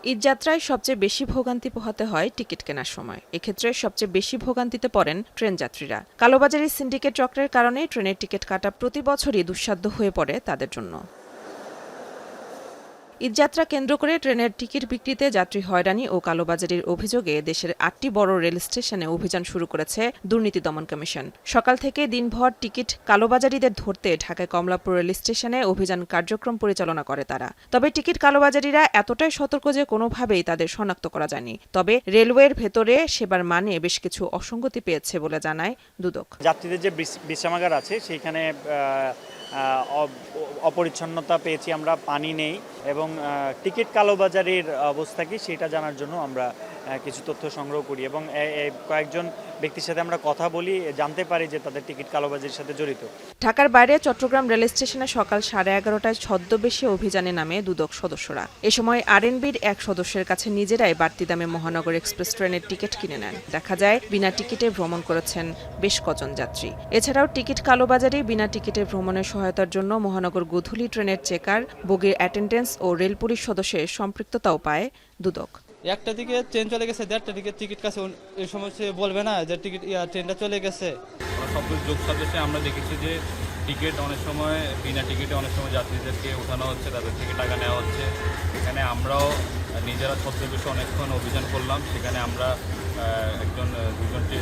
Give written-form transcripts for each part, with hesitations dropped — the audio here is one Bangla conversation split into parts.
ঈদযাত্রায় সবচেয়ে বেশি ভোগান্তি পোহাতে হয় টিকিট কেনার সময়। এক্ষেত্রে সবচেয়ে বেশি ভোগান্তিতে পড়েন ট্রেন যাত্রীরা। কালোবাজারি সিন্ডিকেট চক্রের কারণে ট্রেনের টিকিট কাটা প্রতি বছরই দুঃসাধ্য হয়ে পড়ে তাদের জন্য। ঈদযাত্রা কেন্দ্র করে ট্রেনের টিকিট বিক্রিতে যাত্রী হয়রানি ও কালোবাজারির অভিযোগে দেশের ৮টি বড় রেল স্টেশনে অভিযান শুরু করেছে দুর্নীতি দমন কমিশন। সকাল থেকে দিনভর টিকিট কালোবাজারিদের ধরতে ঢাকায় কমলাপুর রেল স্টেশনে অভিযান কার্যক্রম পরিচালনা করে তারা। তবে টিকিট কালোবাজারিরা এতটাই সতর্ক যে কোনোভাবেই তাদের শনাক্ত করা যায়নি। তবে রেলওয়ের ভেতরে সেবার মানে বেশ কিছু অসঙ্গতি পেয়েছে বলে জানায় দুদক। যাত্রীদের যে বিশ্রামাগার আছে সেইখানে অপরিচ্ছন্নতা পেয়েছি আমরা, পানি নেই এবং টিকিট কালোবাজারির অবস্থা কি সেটা জানার জন্য আমরা কিছু তথ্য সংগ্রহ করি এবং কয়েকজন ব্যক্তির সাথে আমরা কথা বলি, জানতে পারি যে তাদের টিকিট কালোবাজারির সাথে জড়িত। ঢাকার বাইরে চট্টগ্রাম রেল স্টেশনে সকাল 11:30টায় ছদ্মবেশে অভিযানে নামে দুদক সদস্যরা। এ সময় আরএনবির এক সদস্যের কাছে নিজেরাই বাড়তি দামে মহানগর এক্সপ্রেস ট্রেনের টিকিট কিনে নেন। দেখা যায় বিনা টিকিটে ভ্রমণ করেছেন বেশ কজন যাত্রী। এছাড়াও টিকিট কালোবাজারি বিনা টিকিটে ভ্রমণের সহায়তার জন্য মহানগর গোধূলি ট্রেনের চেকার, বগির অ্যাটেন্ডেন্স ও রেল পুলিশ সদস্যের সম্পৃক্ততাও পায় দুদক। একটা দিকে ট্রেন চলে গেছে, 1.5টা দিকে টিকিট কাছে এই সময় সে বলবে না যে টিকিট ট্রেনটা চলে গেছে। সব যোগ সাজেশে আমরা দেখেছি যে টিকিট অনেক সময় বিনা টিকিটে অনেক সময় যাত্রীদেরকে ওঠানো হচ্ছে, তাদের থেকে টাকা নেওয়া হচ্ছে। এখানে আমরাও নিজেরা ছদ্মবেশে অনেকক্ষণ অভিযান করলাম। সেখানে আমরা দুজনকে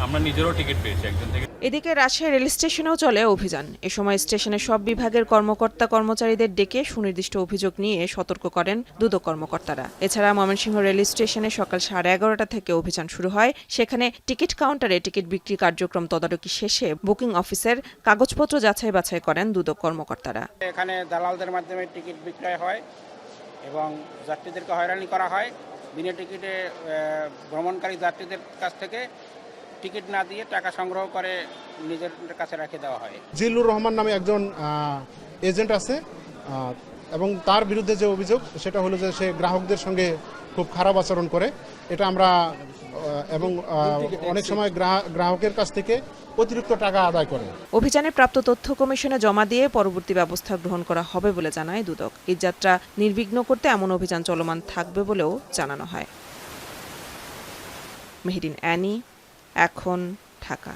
আমরা নিজেরও টিকিট পেয়েছি একজন থেকে। এদিকে রাজশাহী রেল স্টেশনেও চলে অভিযান। এ সময় স্টেশনের সব বিভাগের কর্মকর্তা কর্মচারীদের ডেকে সুনির্দিষ্ট অভিযোগ নিয়ে সতর্ক করেন দুদক কর্মকর্তারা। এছাড়া ময়মনসিংহ রেল স্টেশনে সকাল 11:30টা থেকে অভিযান শুরু হয়। সেখানে টিকিট কাউন্টারে টিকিট বিক্রি কার্যক্রম তদারকি শেষে বুকিং অফিসের কাগজপত্র যাচাই বাছাই করেন দুদক কর্মকর্তারা। এখানে দালালদের মাধ্যমে টিকিট বিক্রয় হয় এবং যাত্রীদেরকে হয়রানি করা হয়। বিনা টিকিটে ভ্রমণকারী যাত্রীদের কাছ থেকে টিকিট না দিয়ে টাকা সংগ্রহ করে নিজের কাছে রেখে দেওয়া হয়। জিল্লুর রহমান নামে একজন এজেন্ট আছে এবং তার বিরুদ্ধে যে অভিযোগ সেটা হলো যে সে গ্রাহকদের সঙ্গে খুব খারাপ আচরণ করে। এটা আমরা এবং অনেক সময় গ্রাহকের কাছ থেকে অতিরিক্ত টাকা আদায় করে। অভিযানে প্রাপ্ত তথ্য কমিশনে জমা দিয়ে পরবর্তী ব্যবস্থা গ্রহণ করা হবে বলে জানায় দুদক। ঈদযাত্রা নির্বিঘ্ন করতে এমন অভিযান চলমান থাকবে বলেও জানানো হয়। মেহেরিন অ্যানি, এখন ঢাকা।